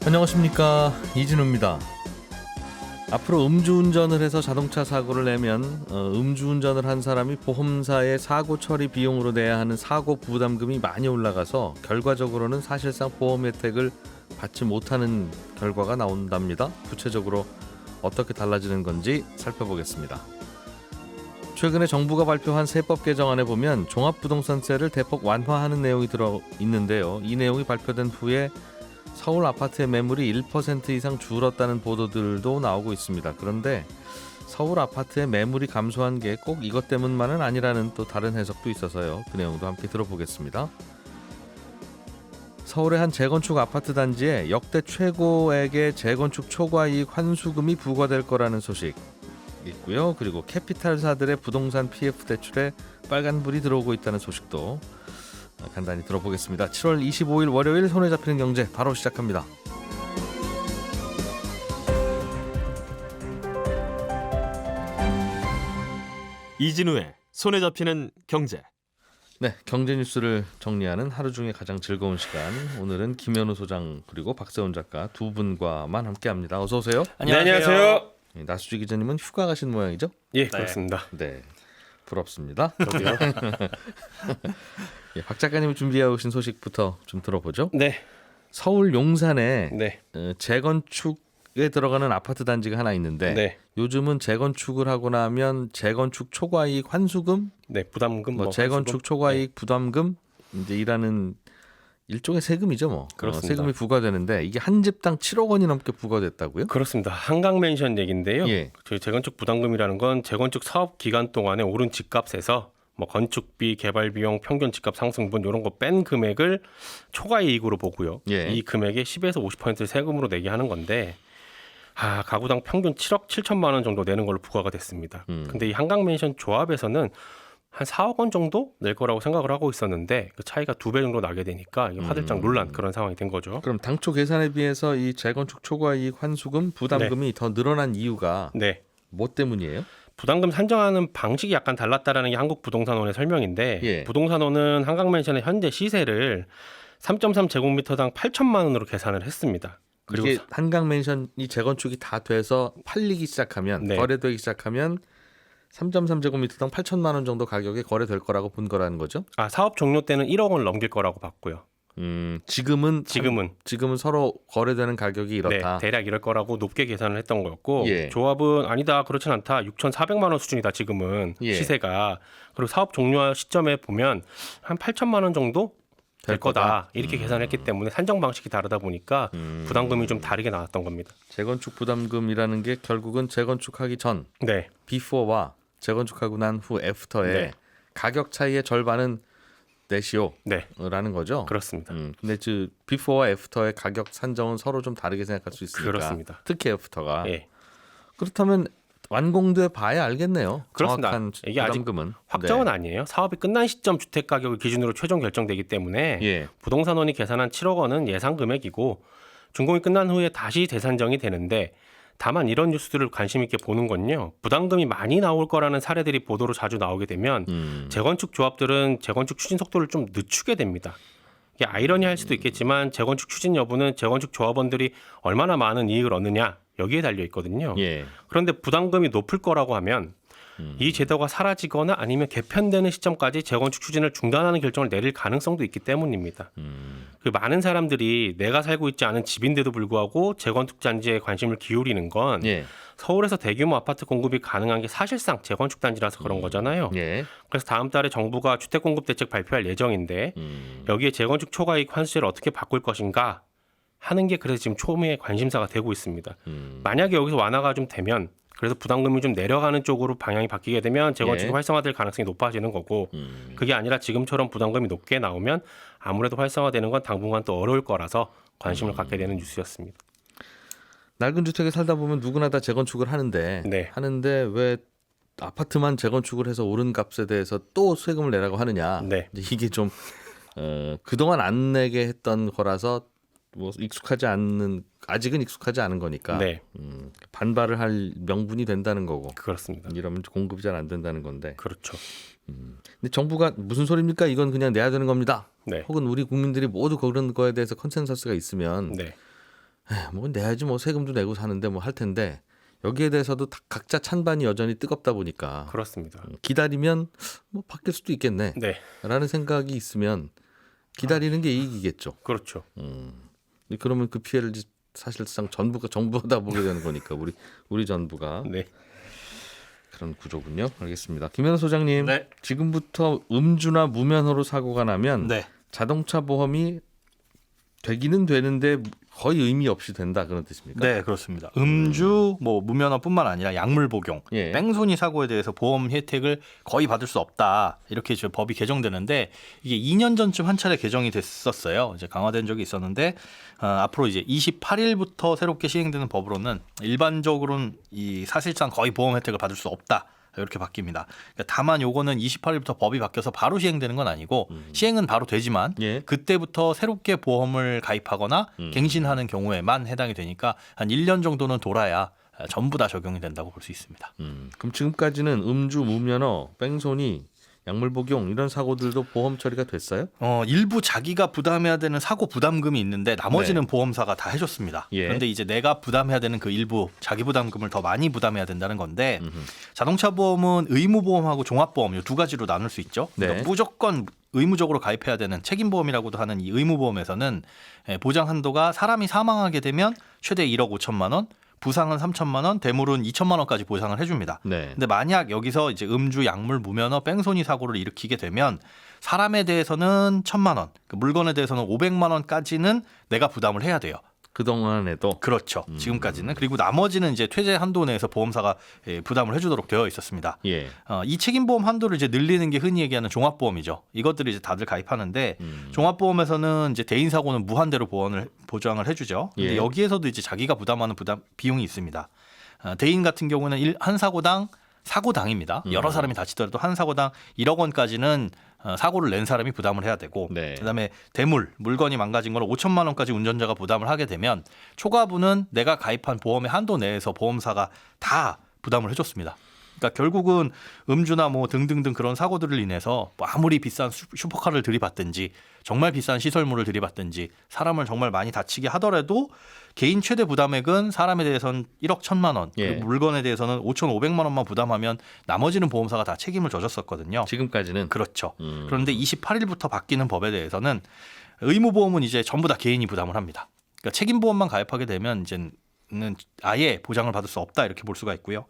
안녕하십니까, 이진우입니다. 앞으로 음주운전을 해서 자동차 사고를 내면 음주운전을 한 사람이 보험사의 사고 처리 비용으로 내야 하는 사고 부담금이 많이 올라가서 결과적으로는 사실상 보험 혜택을 받지 못하는 결과가 나온답니다. 구체적으로 어떻게 달라지는 건지 살펴보겠습니다. 최근에 정부가 발표한 세법 개정안에 보면 종합부동산세를 대폭 완화하는 내용이 들어 있는데요. 이 내용이 발표된 후에 서울 아파트의 매물이 1% 이상 줄었다는 보도들도 나오고 있습니다. 그런데 서울 아파트의 매물이 감소한 게 꼭 이것 때문만은 아니라는 또 다른 해석도 있어서요. 그 내용도 함께 들어보겠습니다. 서울의 한 재건축 아파트 단지에 역대 최고액의 재건축 초과이익 환수금이 부과될 거라는 소식 있고요. 그리고 캐피탈사들의 부동산 PF 대출에 빨간불이 들어오고 있다는 소식도 간단히 들어보겠습니다. 7월 25일 월요일 손에 잡히는 경제 바로 시작합니다. 이진우의 손에 잡히는 경제. 네, 경제 뉴스를 정리하는 하루 중에 가장 즐거운 시간. 오늘은 김현우 소장 그리고 박세훈 작가 두 분과만 함께합니다. 어서 오세요. 안녕하세요. 나수지 기자님은 휴가 가신 모양이죠? 예, 그렇습니다. 네, 부럽습니다. 저도요. 예, 박 작가님이 준비해 오신 소식부터 좀 들어보죠. 네, 서울 용산에 네, 재건축에 들어가는 아파트 단지가 하나 있는데 네, 요즘은 재건축을 하고 나면 재건축 초과이익 환수금, 네, 부담금, 재건축 환수금? 초과이익 부담금 이제 이라는 일종의 세금이죠, 뭐. 그렇습니다. 세금이 부과되는데 이게 한 집당 7억 원이 넘게 부과됐다고요? 그렇습니다. 한강맨션 얘긴데요. 예. 저희 재건축 부담금이라는 건 재건축 사업 기간 동안에 오른 집값에서 건축비, 개발비용, 평균 집값 상승분 이런 거 뺀 금액을 초과이익으로 보고요. 예. 이 금액의 10에서 50% 세금으로 내게 하는 건데 가구당 평균 7억 7천만 원 정도 내는 걸로 부과가 됐습니다. 근데 이 한강맨션 조합에서는 한 4억 원 정도 낼 거라고 생각을 하고 있었는데 그 차이가 2배 정도 나게 되니까 화들짝 놀란 그런 상황이 된 거죠. 그럼 당초 계산에 비해서 이 재건축 초과이익 환수금 부담금이 더 늘어난 이유가 네. 뭐 때문이에요? 부담금 산정하는 방식이 약간 달랐다라는 게 한국부동산원의 설명인데 예. 부동산원은 한강맨션의 현재 시세를 3.3 제곱미터당 8천만 원으로 계산을 했습니다. 그리고 이게 한강맨션이 재건축이 다 돼서 팔리기 시작하면 네. 거래되기 시작하면 3.3제곱미터당 8천만 원 정도 가격에 거래될 거라고 본 거라는 거죠? 사업 종료 때는 1억 원을 넘길 거라고 봤고요. 지금은 서로 거래되는 가격이 이렇다. 네, 대략 이럴 거라고 높게 계산을 했던 거였고 예. 조합은 아니다, 그렇진 않다. 6,400만 원 수준이다 지금은 예. 시세가. 그리고 사업 종료 시점에 보면 한 8천만 원 정도 될 거다. 이렇게 계산했기 때문에 산정 방식이 다르다 보니까 부담금이 좀 다르게 나왔던 겁니다. 재건축 부담금이라는 게 결국은 재건축하기 전 네, before와 재건축하고 난 후 after의 네. 가격 차이의 절반은 내시오라는 네, 거죠. 그렇습니다. 근데 before와 after의 가격 산정은 서로 좀 다르게 생각할 수 있으니까. 그렇습니다. 특히 after가. 예. 그렇다면 완공돼 봐야 알겠네요. 그렇습니다. 정확한 이게 아직 부담금은. 확정은 네. 아니에요. 사업이 끝난 시점 주택 가격을 기준으로 최종 결정되기 때문에 예. 부동산원이 계산한 7억 원은 예상 금액이고 준공이 끝난 후에 다시 재산정이 되는데 다만 이런 뉴스들을 관심 있게 보는 건요. 부담금이 많이 나올 거라는 사례들이 보도로 자주 나오게 되면 재건축 조합들은 재건축 추진 속도를 좀 늦추게 됩니다. 이게 아이러니할 수도 있겠지만 재건축 추진 여부는 재건축 조합원들이 얼마나 많은 이익을 얻느냐 여기에 달려 있거든요. 예. 그런데 부담금이 높을 거라고 하면 이 제도가 사라지거나 아니면 개편되는 시점까지 재건축 추진을 중단하는 결정을 내릴 가능성도 있기 때문입니다. 그 많은 사람들이 내가 살고 있지 않은 집인데도 불구하고 재건축 단지에 관심을 기울이는 건 예. 서울에서 대규모 아파트 공급이 가능한 게 사실상 재건축 단지라서 그런 거잖아요. 예. 그래서 다음 달에 정부가 주택 공급 대책 발표할 예정인데 여기에 재건축 초과이익 환수제를 어떻게 바꿀 것인가 하는 게 그래서 지금 초미의 관심사가 되고 있습니다. 만약에 여기서 완화가 좀 되면 그래서 부담금이 좀 내려가는 쪽으로 방향이 바뀌게 되면 재건축이 예. 활성화될 가능성이 높아지는 거고 그게 아니라 지금처럼 부담금이 높게 나오면 아무래도 활성화되는 건 당분간 또 어려울 거라서 관심을 갖게 되는 뉴스였습니다. 낡은 주택에 살다 보면 누구나 다 재건축을 하는데 네. 왜 아파트만 재건축을 해서 오른 값에 대해서 또 세금을 내라고 하느냐. 네. 이제 이게 좀 그동안 안 내게 했던 거라서 아직은 익숙하지 않은 거니까 네, 반발을 할 명분이 된다는 거고. 그렇습니다. 이러면 공급이 잘 안 된다는 건데. 그렇죠. 근데 정부가 무슨 소리입니까? 이건 그냥 내야 되는 겁니다. 네. 혹은 우리 국민들이 모두 그런 거에 대해서 컨센서스가 있으면 네. 뭐 내야지 뭐 세금도 내고 사는데 뭐 할 텐데 여기에 대해서도 각자 찬반이 여전히 뜨겁다 보니까 그렇습니다. 기다리면 뭐 바뀔 수도 있겠네 네, 라는 생각이 있으면 기다리는 게 이익이겠죠. 그렇죠. 그러면 그 피해를 사실상 정부가 다 보게 되는 거니까 우리 정부가 네. 그런 구조군요. 알겠습니다. 김현우 소장님, 네. 지금부터 음주나 무면허로 사고가 나면 네. 자동차 보험이 되기는 되는데 거의 의미 없이 된다 그런 뜻입니까? 네, 그렇습니다. 음주, 뭐 무면허뿐만 아니라 약물 복용, 예. 뺑소니 사고에 대해서 보험 혜택을 거의 받을 수 없다. 이렇게 이제 법이 개정되는데 이게 2년 전쯤 한 차례 개정이 됐었어요. 이제 강화된 적이 있었는데 앞으로 이제 28일부터 새롭게 시행되는 법으로는 일반적으로는 이 사실상 거의 보험 혜택을 받을 수 없다. 이렇게 바뀝니다. 그러니까 다만 요거는 28일부터 법이 바뀌어서 바로 시행되는 건 아니고 시행은 바로 되지만 예. 그때부터 새롭게 보험을 가입하거나 갱신하는 경우에만 해당이 되니까 한 1년 정도는 돌아야 전부 다 적용이 된다고 볼 수 있습니다. 그럼 지금까지는 음주, 무면허, 뺑소니, 약물 복용 이런 사고들도 보험 처리가 됐어요? 일부 자기가 부담해야 되는 사고 부담금이 있는데 나머지는 보험사가 다 해줬습니다. 예. 그런데 이제 내가 부담해야 되는 그 일부 자기 부담금을 더 많이 부담해야 된다는 건데 자동차 보험은 의무보험하고 종합보험 이 두 가지로 나눌 수 있죠. 네. 그러니까 무조건 의무적으로 가입해야 되는 책임보험이라고도 하는 이 의무보험에서는 보장 한도가 사람이 사망하게 되면 최대 1억 5천만 원, 부상은 3천만 원, 대물은 2천만 원까지 보상을 해줍니다. 네. 근데 만약 여기서 이제 음주, 약물, 무면허, 뺑소니 사고를 일으키게 되면 사람에 대해서는 1,000만 원, 그 물건에 대해서는 500만 원까지는 내가 부담을 해야 돼요. 그동안에도 그렇죠. 지금까지는. 그리고 나머지는 이제 퇴제 한도 내에서 보험사가 부담을 해주도록 되어 있었습니다. 예. 이 책임보험 한도를 이제 늘리는 게 흔히 얘기하는 종합보험이죠. 이것들을 이제 다들 가입하는데 종합보험에서는 이제 대인 사고는 무한대로 보장을 해주죠. 근데 예. 여기에서도 이제 자기가 부담하는 비용이 있습니다. 대인 같은 경우는 한 사고당입니다. 여러 사람이 다치더라도 한 사고당 1억 원까지는 사고를 낸 사람이 부담을 해야 되고 네. 그다음에 물건이 망가진 걸 5천만 원까지 운전자가 부담을 하게 되면 초과분은 내가 가입한 보험의 한도 내에서 보험사가 다 부담을 해줬습니다. 그러니까 결국은 음주나 뭐 등등등 그런 사고들을 인해서 뭐 아무리 비싼 슈퍼카를 들이받든지 정말 비싼 시설물을 들이받든지 사람을 정말 많이 다치게 하더라도 개인 최대 부담액은 사람에 대해서는 1억 1천만 원, 예. 그리고 물건에 대해서는 5,500만 원만 부담하면 나머지는 보험사가 다 책임을 져줬었거든요. 지금까지는 그렇죠. 그런데 28일부터 바뀌는 법에 대해서는 의무보험은 이제 전부 다 개인이 부담을 합니다. 그러니까 책임보험만 가입하게 되면 이제는 아예 보장을 받을 수 없다 이렇게 볼 수가 있고요.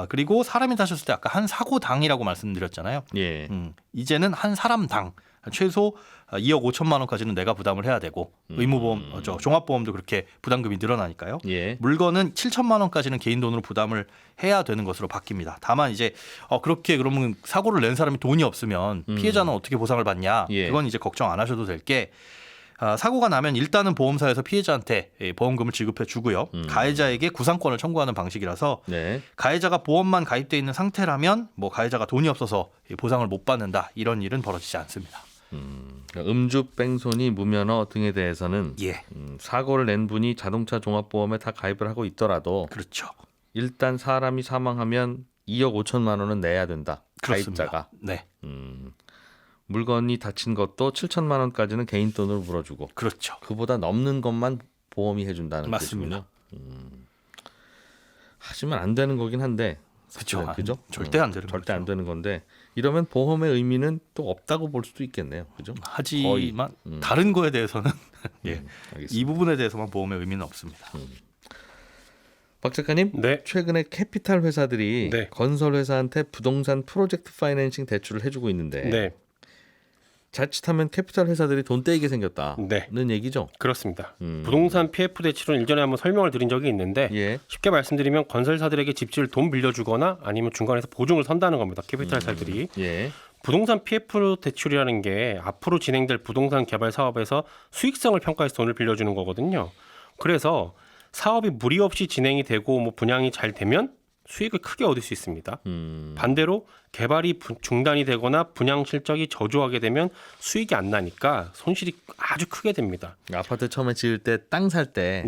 그리고 사람이 다쳤을 때 아까 한 사고당이라고 말씀드렸잖아요. 예. 이제는 한 사람당 최소 2억 5천만 원까지는 내가 부담을 해야 되고 의무보험, 종합보험도 그렇게 부담금이 늘어나니까요. 예. 물건은 7천만 원까지는 개인 돈으로 부담을 해야 되는 것으로 바뀝니다. 다만 이제 그렇게 그러면 사고를 낸 사람이 돈이 없으면 피해자는 어떻게 보상을 받냐? 예. 그건 이제 걱정 안 하셔도 될 게 사고가 나면 일단은 보험사에서 피해자한테 보험금을 지급해 주고요. 가해자에게 구상권을 청구하는 방식이라서 네. 가해자가 보험만 가입돼 있는 상태라면 뭐 가해자가 돈이 없어서 보상을 못 받는다 이런 일은 벌어지지 않습니다. 그러니까 음주, 뺑소니, 무면허 등에 대해서는 예, 사고를 낸 분이 자동차 종합보험에 다 가입을 하고 있더라도 그렇죠. 일단 사람이 사망하면 2억 5천만 원은 내야 된다. 그렇습니다. 가입자가. 네, 물건이 다친 것도 7천만 원까지는 개인 돈으로 물어주고 그렇죠. 그보다 넘는 것만 보험이 해준다는 맞습니다. 뜻이군요. 하지만 안 되는 거긴 한데 그렇죠. 그죠? 절대 안 되는 절대 거죠. 안 되는 건데 이러면 보험의 의미는 또 없다고 볼 수도 있겠네요. 그죠? 하지만 다른 거에 대해서는 예, 알겠습니다. 이 부분에 대해서만 보험의 의미는 없습니다. 박 작가님, 네. 최근에 캐피탈 회사들이 네. 건설 회사한테 부동산 프로젝트 파이낸싱 대출을 해주고 있는데 네. 자칫하면 캐피탈 회사들이 돈 떼이게 생겼다는 네. 얘기죠. 그렇습니다. 부동산 PF 대출은 일전에 한번 설명을 드린 적이 있는데 예. 쉽게 말씀드리면 건설사들에게 집지를 돈 빌려주거나 아니면 중간에서 보증을 선다는 겁니다. 캐피탈사들이. 예. 부동산 PF 대출이라는 게 앞으로 진행될 부동산 개발 사업에서 수익성을 평가해서 돈을 빌려주는 거거든요. 그래서 사업이 무리 없이 진행이 되고 뭐 분양이 잘 되면 수익을 크게 얻을 수 있습니다. 반대로 개발이 중단이 되거나 분양 실적이 저조하게 되면 수익이 안 나니까 손실이 아주 크게 됩니다. 아파트 처음에 지을 때 땅 살 때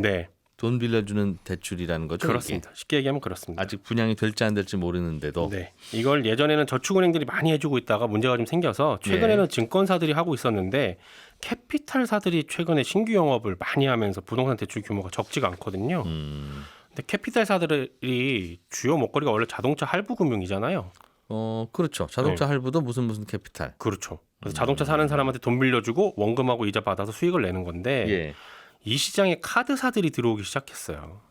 돈 네, 빌려주는 대출이라는 거죠. 그렇습니다. 쉽게 얘기하면 그렇습니다. 아직 분양이 될지 안 될지 모르는데도 네, 이걸 예전에는 저축은행들이 많이 해주고 있다가 문제가 좀 생겨서 최근에는 증권사들이 하고 있었는데 캐피탈사들이 최근에 신규 영업을 많이 하면서 부동산 대출 규모가 적지가 않거든요. 근데 캐피탈사들이 주요 먹거리가 원래 자동차 할부 금융이잖아요. 그렇죠. 자동차 할부도 무슨 캐피탈. 그렇죠. 그래서 자동차 사는 사람한테 돈 빌려주고 원금하고 이자 받아서 수익을 내는 건데 예. 이 시장에 카드사들이 들어오기 시작했어요.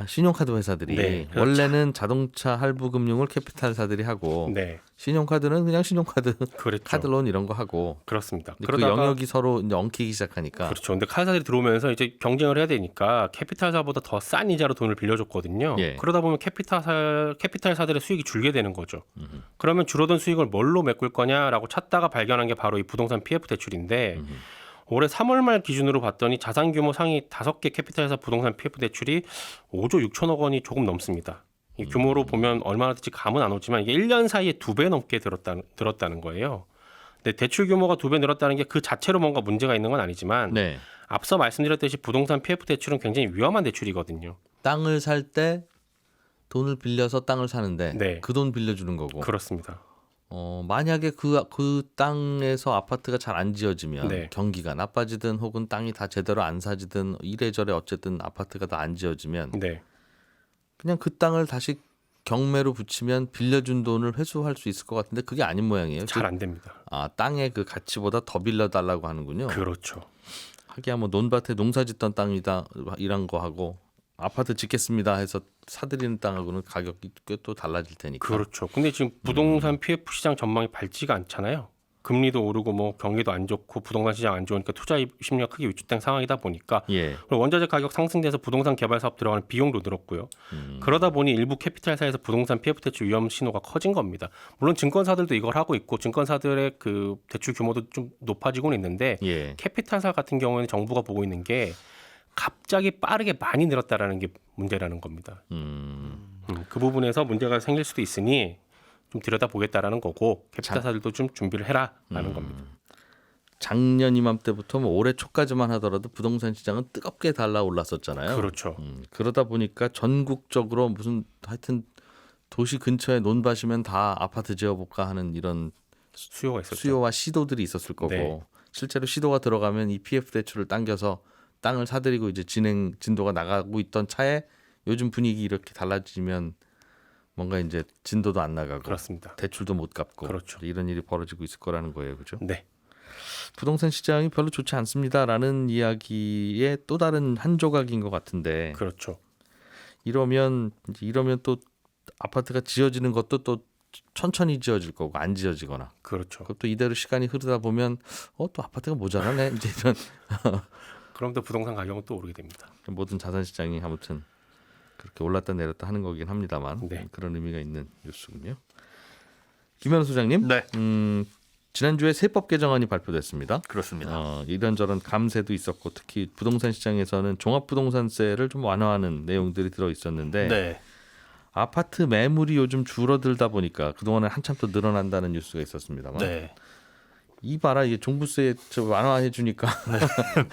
신용카드 회사들이 네, 그렇죠. 원래는 자동차 할부 금융을 캐피탈사들이 하고 네, 신용카드는 그냥 신용카드, 그렇죠. 카드론 이런 거 하고 그렇습니다. 근데 그 영역이 서로 이제 엉키기 시작하니까 그렇죠. 근데 카드사들이 들어오면서 이제 경쟁을 해야 되니까 캐피탈사보다 더 싼 이자로 돈을 빌려줬거든요. 예. 그러다 보면 캐피탈사들의 수익이 줄게 되는 거죠. 그러면 줄어든 수익을 뭘로 메꿀 거냐라고 찾다가 발견한 게 바로 이 부동산 PF 대출인데 올해 3월 말 기준으로 봤더니 자산 규모 상위 5개 캐피탈사 부동산 PF 대출이 5조 6천억 원이 조금 넘습니다. 이 규모로 보면 얼마나 될지 감은 안 오지만 이게 1년 사이에 2배 넘게 늘었다는 거예요. 근데 대출 규모가 2배 늘었다는 게 그 자체로 뭔가 문제가 있는 건 아니지만 네. 앞서 말씀드렸듯이 부동산 PF 대출은 굉장히 위험한 대출이거든요. 땅을 살 때 돈을 빌려서 땅을 사는데 네. 그 돈 빌려주는 거고 그렇습니다. 만약에 그 땅에서 아파트가 잘 안 지어지면 네. 경기가 나빠지든 혹은 땅이 다 제대로 안 사지든 이래저래 어쨌든 아파트가 다 안 지어지면 네, 그냥 그 땅을 다시 경매로 붙이면 빌려준 돈을 회수할 수 있을 것 같은데 그게 아닌 모양이에요. 잘 안 됩니다. 땅의 그 가치보다 더 빌려달라고 하는군요. 그렇죠. 하기야 뭐 논밭에 농사 짓던 땅이다 이런 거 하고 아파트 짓겠습니다 해서 사들이는 땅하고는 가격이 꽤 또 달라질 테니까. 그렇죠. 근데 지금 부동산 PF 시장 전망이 밝지가 않잖아요. 금리도 오르고 뭐 경기도 안 좋고 부동산 시장 안 좋으니까 투자 심리가 크게 위축된 상황이다 보니까 예. 그리고 원자재 가격 상승돼서 부동산 개발 사업 들어가는 비용도 늘었고요. 그러다 보니 일부 캐피탈사에서 부동산 PF 대출 위험 신호가 커진 겁니다. 물론 증권사들도 이걸 하고 있고 증권사들의 그 대출 규모도 좀 높아지고는 있는데 예. 캐피탈사 같은 경우에는 정부가 보고 있는 게 갑자기 빠르게 많이 늘었다라는 게 문제라는 겁니다. 그 부분에서 문제가 생길 수도 있으니 좀 들여다보겠다라는 거고 캐피탈사들도 좀 준비를 해라라는 겁니다. 작년 이맘때부터 뭐 올해 초까지만 하더라도 부동산 시장은 뜨겁게 달라올랐었잖아요. 그렇죠. 그러다 보니까 전국적으로 무슨 하여튼 도시 근처에 논밭이면 다 아파트 지어볼까 하는 이런 수요가 있었죠. 수요와 시도들이 있었을 거고 네. 실제로 시도가 들어가면 이 PF 대출을 당겨서 땅을 사들이고 이제 진도가 나가고 있던 차에 요즘 분위기 이렇게 달라지면 뭔가 이제 진도도 안 나가고 그렇습니다. 대출도 못 갚고 그렇죠. 이런 일이 벌어지고 있을 거라는 거예요, 그죠? 네. 부동산 시장이 별로 좋지 않습니다라는 이야기의 또 다른 한 조각인 것 같은데 그렇죠. 이러면 또 아파트가 지어지는 것도 또 천천히 지어질 거고 안 지어지거나 그렇죠. 그것도 이대로 시간이 흐르다 보면 또 아파트가 모자라네 이제 이런 그럼 또 부동산 가격은 또 오르게 됩니다. 모든 자산 시장이 아무튼 그렇게 올랐다 내렸다 하는 거긴 합니다만 네. 그런 의미가 있는 뉴스군요. 김현우 소장님, 네, 지난주에 세법 개정안이 발표됐습니다. 그렇습니다. 이런저런 감세도 있었고 특히 부동산 시장에서는 종합부동산세를 좀 완화하는 내용들이 들어 있었는데 네. 아파트 매물이 요즘 줄어들다 보니까 그동안에 한참 또 늘어난다는 뉴스가 있었습니다만 네. 이 봐라 이게 종부세 완화해 주니까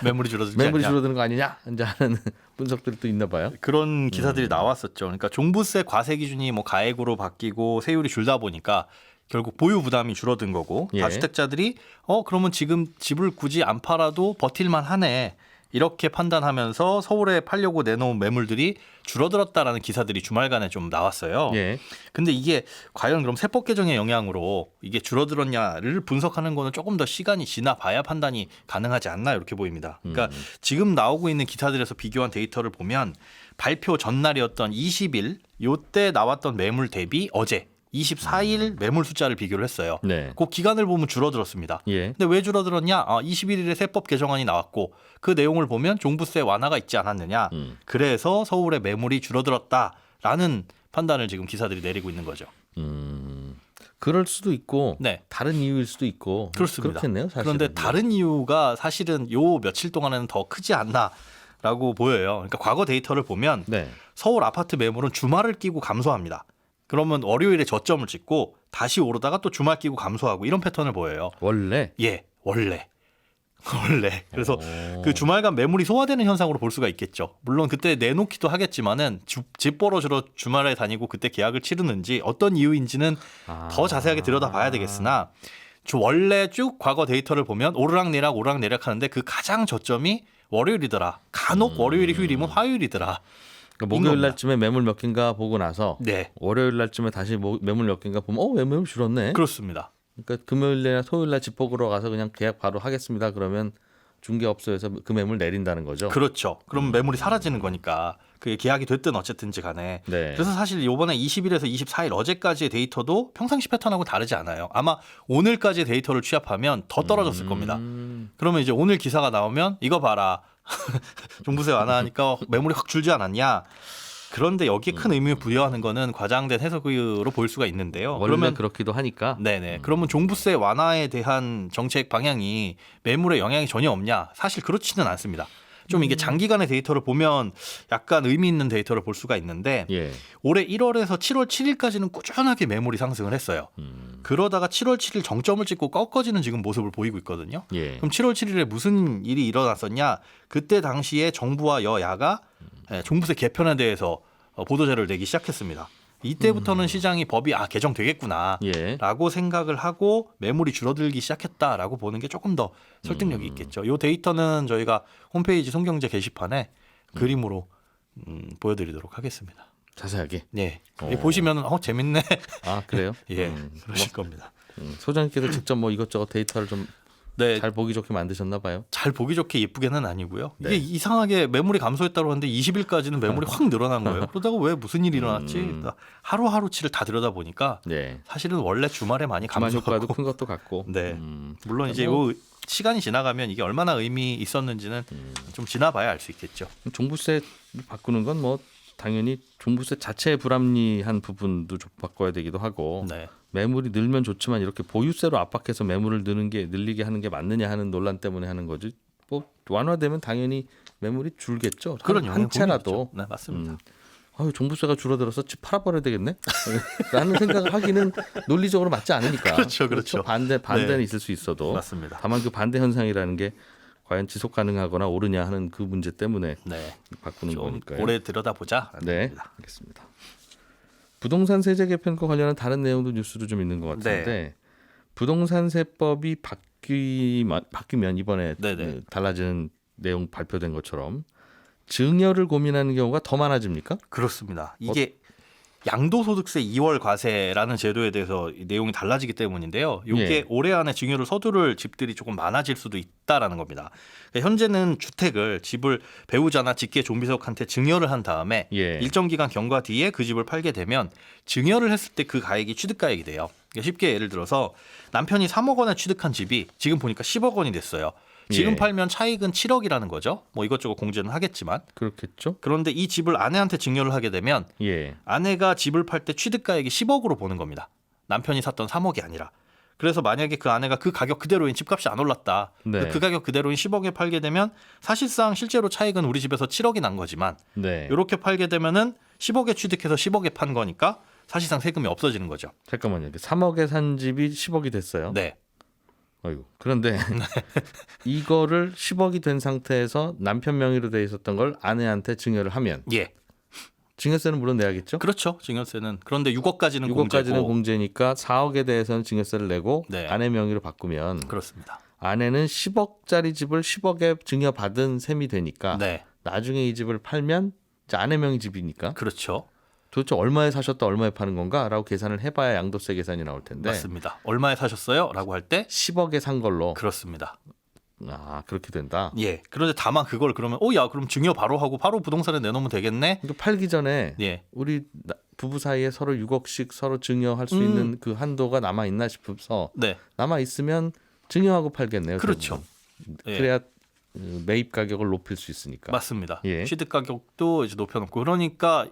매물이 줄어들지 매물이 않냐. 줄어드는 거 아니냐 이제 하는 분석들이 또 있나 봐요. 그런 기사들이 나왔었죠. 그러니까 종부세 과세 기준이 뭐 가액으로 바뀌고 세율이 줄다 보니까 결국 보유 부담이 줄어든 거고 예. 다주택자들이 그러면 지금 집을 굳이 안 팔아도 버틸만 하네. 이렇게 판단하면서 서울에 팔려고 내놓은 매물들이 줄어들었다라는 기사들이 주말간에 좀 나왔어요. 예. 근데 이게 과연 그럼 세법 개정의 영향으로 이게 줄어들었냐를 분석하는 거는 조금 더 시간이 지나 봐야 판단이 가능하지 않나 이렇게 보입니다. 그러니까 지금 나오고 있는 기사들에서 비교한 데이터를 보면 발표 전날이었던 20일 요때 나왔던 매물 대비 어제 24일 매물 숫자를 비교를 했어요. 네. 그 기간을 보면 줄어들었습니다. 예. 근데 왜 줄어들었냐? 21일에 세법 개정안이 나왔고 그 내용을 보면 종부세 완화가 있지 않았느냐. 그래서 서울의 매물이 줄어들었다라는 판단을 지금 기사들이 내리고 있는 거죠. 그럴 수도 있고 네. 다른 이유일 수도 있고 그렇습니다. 그렇겠네요. 사실은. 그런데 다른 이유가 사실은 요 며칠 동안에는 더 크지 않나라고 보여요. 그러니까 과거 데이터를 보면 네. 서울 아파트 매물은 주말을 끼고 감소합니다. 그러면 월요일에 저점을 찍고 다시 오르다가 또 주말 끼고 감소하고 이런 패턴을 보여요. 원래 예, 원래. 그래서 그 주말간 매물이 소화되는 현상으로 볼 수가 있겠죠. 물론 그때 내놓기도 하겠지만은 집 보러 주말에 다니고 그때 계약을 치르는지 어떤 이유인지는 더 자세하게 들여다봐야 되겠으나 원래 쭉 과거 데이터를 보면 오르락내락 하는데 그 가장 저점이 월요일이더라. 간혹 월요일이 휴일이면 화요일이더라. 그러니까 목요일 날쯤에 매물 몇 개인가 보고 나서 네, 월요일 날쯤에 다시 매물 몇 개인가 보면 매물 줄었네. 그렇습니다. 그러니까 금요일이나 토요일 날 집 보러 가서 그냥 계약 바로 하겠습니다. 그러면 중개업소에서 그 매물 내린다는 거죠. 그렇죠. 그럼 매물이 사라지는 거니까 그게 계약이 됐든 어쨌든지 간에. 네. 그래서 사실 이번에 20일에서 24일 어제까지의 데이터도 평상시 패턴하고 다르지 않아요. 아마 오늘까지의 데이터를 취합하면 더 떨어졌을 겁니다. 그러면 이제 오늘 기사가 나오면 이거 봐라. 종부세 완화하니까 매물이 확 줄지 않았냐. 그런데 여기에 큰 의미를 부여하는 거는 과장된 해석으로 볼 수가 있는데요. 원래 그러면 그렇기도 하니까. 네네. 그러면 종부세 완화에 대한 정책 방향이 매물에 영향이 전혀 없냐? 사실 그렇지는 않습니다. 좀 이게 장기간의 데이터를 보면 약간 의미 있는 데이터를 볼 수가 있는데 예. 올해 1월에서 7월 7일까지는 꾸준하게 매물이 상승을 했어요. 그러다가 7월 7일 정점을 찍고 꺾어지는 지금 모습을 보이고 있거든요. 예. 그럼 7월 7일에 무슨 일이 일어났었냐? 그때 당시에 정부와 여야가 종부세 개편에 대해서 보도자료를 내기 시작했습니다. 이때부터는 시장이 법이 개정되겠구나 예. 라고 생각을 하고 매물이 줄어들기 시작했다라고 보는 게 조금 더 설득력이 있겠죠. 이 데이터는 저희가 홈페이지 손경제 게시판에 그림으로 보여드리도록 하겠습니다. 자세하게. 네, 보시면 재밌네. 아 그래요? 예, 그러실 겁니다. 소장님께서 직접 뭐 이것저것 데이터를 좀 네, 잘 보기 좋게 만드셨나 봐요. 잘 보기 좋게 예쁘게는 아니고요. 네. 이게 이상하게 매물이 감소했다고 하는데 20일까지는 매물이 확 늘어난 거예요. 그러다가 왜 무슨 일이 일어났지? 하루하루치를 다 들여다 보니까 네. 사실은 원래 주말에 많이 주말 효과도 감소하고 큰 것도 같고. 네. 물론 이제 요 시간이 지나가면 이게 얼마나 의미 있었는지는 좀 지나봐야 알 수 있겠죠. 종부세 바꾸는 건 뭐 당연히 종부세 자체의 불합리한 부분도 좀 바꿔야 되기도 하고 네. 매물이 늘면 좋지만 이렇게 보유세로 압박해서 매물을 늘리게 하는 게 맞느냐 하는 논란 때문에 하는 거지. 뭐 완화되면 당연히 매물이 줄겠죠. 그런 한 채라도. 네, 맞습니다. 아유 종부세가 줄어들어서 집 팔아버려야 되겠네? 라는 생각을 하기는 논리적으로 맞지 않으니까. 그렇죠. 반대는 네. 있을 수 있어도. 맞습니다. 다만 그 반대 현상이라는 게 과연 지속 가능하거나 오르냐 하는 그 문제 때문에 네. 바꾸는 좀 거니까요. 오래 들여다보자. 네, 알겠습니다. 부동산 세제 개편과 관련한 다른 내용도 뉴스도 좀 있는 것 같은데 네. 부동산 세법이 바뀌면 이번에 네네. 달라지는 내용 발표된 것처럼 증여를 고민하는 경우가 더 많아집니까? 그렇습니다. 이게 양도소득세 2월 과세라는 제도에 대해서 이 내용이 달라지기 때문인데요. 이게 예. 올해 안에 증여를 서두를 집들이 조금 많아질 수도 있다라는 겁니다. 그러니까 현재는 집을 배우자나 직계 존비속한테 증여를 한 다음에 예. 일정 기간 경과 뒤에 그 집을 팔게 되면 증여를 했을 때 그 가액이 취득가액이 돼요. 그러니까 쉽게 예를 들어서 남편이 3억 원에 취득한 집이 지금 보니까 10억 원이 됐어요. 지금 예. 팔면 차익은 7억이라는 거죠. 뭐 이것저것 공제는 하겠지만. 그렇겠죠. 그런데 이 집을 아내한테 증여를 하게 되면 예. 아내가 집을 팔 때 취득가액이 10억으로 보는 겁니다. 남편이 샀던 3억이 아니라. 그래서 만약에 그 아내가 그 가격 그대로인 집값이 안 올랐다. 네. 그 가격 그대로인 10억에 팔게 되면 사실상 실제로 차익은 우리 집에서 7억이 난 거지만 네. 이렇게 팔게 되면은 10억에 취득해서 10억에 판 거니까 사실상 세금이 없어지는 거죠. 잠깐만요. 3억에 산 집이 10억이 됐어요. 네. 어이구. 그런데 이거를 10억이 된 상태에서 남편 명의로 돼 있었던 걸 아내한테 증여를 하면 예. 증여세는 물론 내야겠죠. 그렇죠. 증여세는. 그런데 6억까지는 6억까지는 공제고. 공제니까 4억에 대해서는 증여세를 내고 네. 아내 명의로 바꾸면 그렇습니다. 아내는 10억짜리 집을 10억에 증여받은 셈이 되니까 네. 나중에 이 집을 팔면 이제 아내 명의 집이니까 그렇죠. 도대체 얼마에 사셨다 얼마에 파는 건가라고 계산을 해봐야 양도세 계산이 나올 텐데 맞습니다. 얼마에 사셨어요? 라고 할 때 10억에 산 걸로 그렇습니다. 그렇게 된다. 예. 그런데 다만 그걸 그러면 야 그럼 증여 바로 하고 바로 부동산에 내놓으면 되겠네. 그러니까 팔기 전에 예. 우리 부부 사이에 서로 6억씩 서로 증여할 수 있는 그 한도가 남아 있나 싶어서 네. 남아 있으면 증여하고 팔겠네요. 그렇죠. 예. 그래야 매입 가격을 높일 수 있으니까. 맞습니다. 예. 취득 가격도 이제 높여놓고 그러니까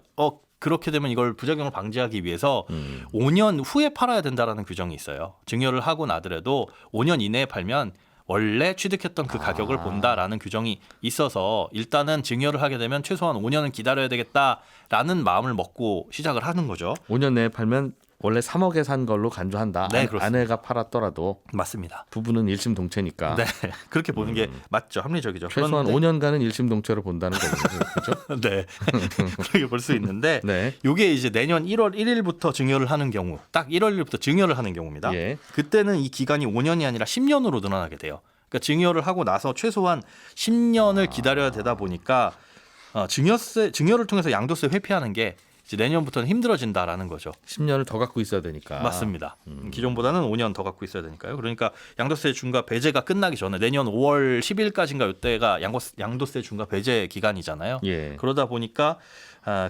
그렇게 되면 이걸 부작용을 방지하기 위해서 5년 후에 팔아야 된다라는 규정이 있어요. 증여를 하고 나더라도 5년 이내에 팔면 원래 취득했던 그 가격을 본다라는 규정이 있어서 일단은 증여를 하게 되면 최소한 5년은 기다려야 되겠다라는 마음을 먹고 시작을 하는 거죠. 5년 내에 팔면 원래 3억에 산 걸로 간주한다. 네, 그렇습니다. 아내가 팔았더라도 맞습니다. 부부는 일심동체니까 네, 그렇게 보는 게 맞죠. 합리적이죠. 최소한 그런데- 5년간은 일심동체로 본다는 거거든요. 그렇죠? 네, 그렇게 볼 수 있는데 네. 이게 이제 내년 1월 1일부터 증여를 하는 경우, 딱 1월 1일부터 증여를 하는 경우입니다. 예. 그때는 이 기간이 5년이 아니라 10년으로 늘어나게 돼요. 그러니까 증여를 하고 나서 최소한 10년을 기다려야 되다 보니까 증여를 통해서 양도세 회피하는 게 이제 내년부터는 힘들어진다라는 거죠. 10년을 더 갖고 있어야 되니까. 맞습니다. 기존보다는 5년 더 갖고 있어야 되니까요. 그러니까 양도세 중과 배제가 끝나기 전에 내년 5월 10일까지인가 이때가 양도세 중과 배제 기간이잖아요. 예. 그러다 보니까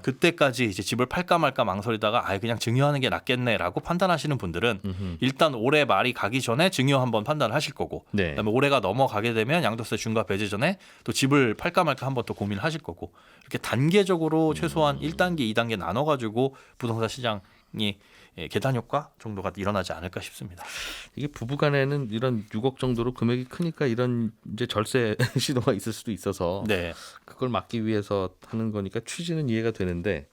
그때까지 이제 집을 팔까 말까 망설이다가 그냥 증여하는 게 낫겠네라고 판단하시는 분들은 일단 올해 말이 가기 전에 증여 한번 판단을 하실 거고, 네. 그다음에 올해가 넘어가게 되면 양도세 중과 배제 전에 또 집을 팔까 말까 한번 또 고민을 하실 거고, 이렇게 단계적으로 최소한 1단계, 2단계 나눠가지고 부동산 시장이 계단 효과 정도가 일어나지 않을까 싶습니다. 이게 부부간에는 이런 6억 정도로 금액이 크니까 이런 이제 절세 시도가 있을 수도 있어서 네, 그걸 막기 위해서 하는 거니까 취지는 이해가 되는데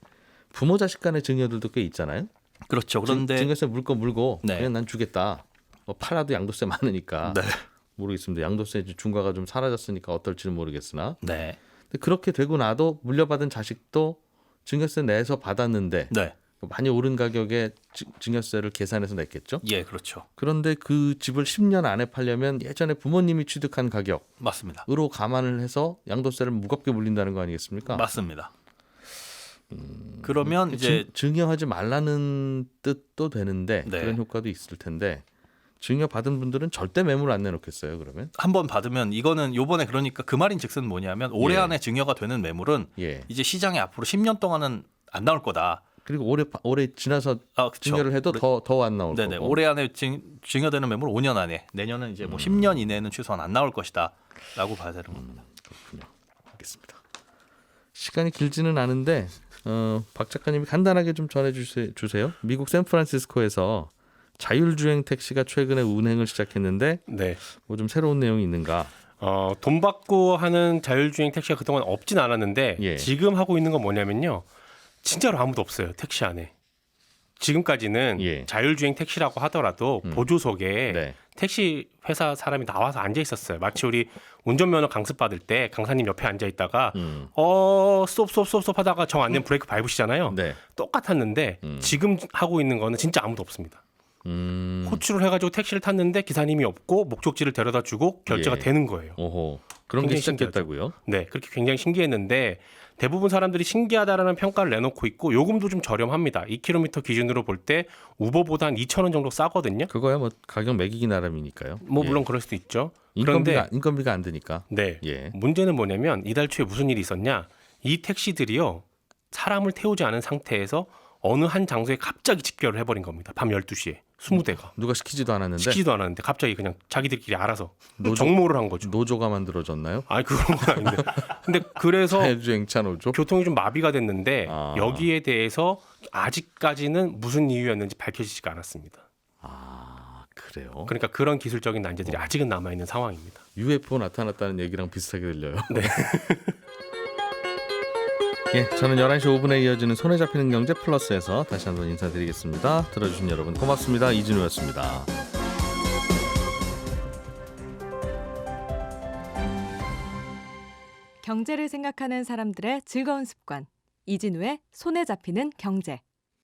부모 자식 간의 증여들도 꽤 있잖아요. 그렇죠. 그런데 증여세 물거 물고 네. 그냥 난 주겠다. 뭐 팔아도 양도세 많으니까 네, 모르겠습니다. 양도세 중과가 좀 사라졌으니까 어떨지는 모르겠으나 네, 근데 그렇게 되고 나도 물려받은 자식도 증여세 내서 받았는데 네, 많이 오른 가격에 증여세를 계산해서 냈겠죠. 예, 그렇죠. 그런데 그 집을 10년 안에 팔려면 예전에 부모님이 취득한 가격으로 맞습니다. 감안을 해서 양도세를 무겁게 물린다는 거 아니겠습니까? 맞습니다. 그러면 이제 증여하지 말라는 뜻도 되는데 네. 그런 효과도 있을 텐데 증여 받은 분들은 절대 매물 안 내놓겠어요. 그러면 한번 받으면 이거는 요번에 그러니까 그 말인즉슨 뭐냐면 올해 예. 안에 증여가 되는 매물은 예. 이제 시장에 앞으로 10년 동안은 안 나올 거다. 그리고 올해 지나서 그쵸. 증여를 해도 더 안 나올 네네. 거고. 올해 안에 증여되는 매물 5년 안에, 내년은 이제 뭐 10년 이내는 최소한 안 나올 것이다라고 봐야 되는 겁니다. 그렇군요. 알겠습니다. 시간이 길지는 않은데 박 작가님이 간단하게 좀 전해주세요. 미국 샌프란시스코에서 자율주행 택시가 최근에 운행을 시작했는데 네. 뭐 좀 새로운 내용이 있는가? 돈 받고 하는 자율주행 택시가 그동안 없진 않았는데 예. 지금 하고 있는 건 뭐냐면요. 진짜로 아무도 없어요. 택시 안에. 지금까지는 예. 자율주행 택시라고 하더라도 보조석에 네. 택시 회사 사람이 나와서 앉아 있었어요. 마치 우리 운전면허 강습 받을 때 강사님 옆에 앉아 있다가 스톱 하다가 정 안 되면 브레이크 밟으시잖아요. 네. 똑같았는데 지금 하고 있는 거는 진짜 아무도 없습니다. 호출을 해가지고 택시를 탔는데 기사님이 없고 목적지를 데려다 주고 결제가 예. 되는 거예요. 오호. 그런 게 굉장히 시작했다고요? 네, 그렇게 굉장히 신기했는데 대부분 사람들이 신기하다라는 평가를 내놓고 있고 요금도 좀 저렴합니다. 2km 기준으로 볼 때 우버보다 한 2,000원 정도 싸거든요. 그거야 뭐 가격 매기기 나름이니까요. 뭐 예. 물론 그럴 수도 있죠. 그런데 인건비가 안 드니까. 네, 예. 문제는 뭐냐면 이달 초에 무슨 일이 있었냐? 이 택시들이요 사람을 태우지 않은 상태에서 어느 한 장소에 갑자기 집결을 해버린 겁니다. 밤 12시에 20대가 누가 시키지도 않았는데 시키지도 않았는데 갑자기 그냥 자기들끼리 알아서 노조- 정모를 한 거죠. 노조가 만들어졌나요? 아니 그런 건 아닌데. 근데 그래서 자율주행차 노조? 교통이 좀 마비가 됐는데 아. 여기에 대해서 아직까지는 무슨 이유였는지 밝혀지지가 않았습니다. 아 그래요? 그러니까 그런 기술적인 난제들이 아직은 남아 있는 상황입니다. UFO 나타났다는 얘기랑 비슷하게 들려요. 네. 예, 저는 11시 5분에 이어지는 손에 잡히는 경제 플러스에서 다시 한번 인사드리겠습니다. 들어주신 여러분 고맙습니다. 이진우였습니다. 경제를 생각하는 사람들의 즐거운 습관. 이진우의 손에 잡히는 경제.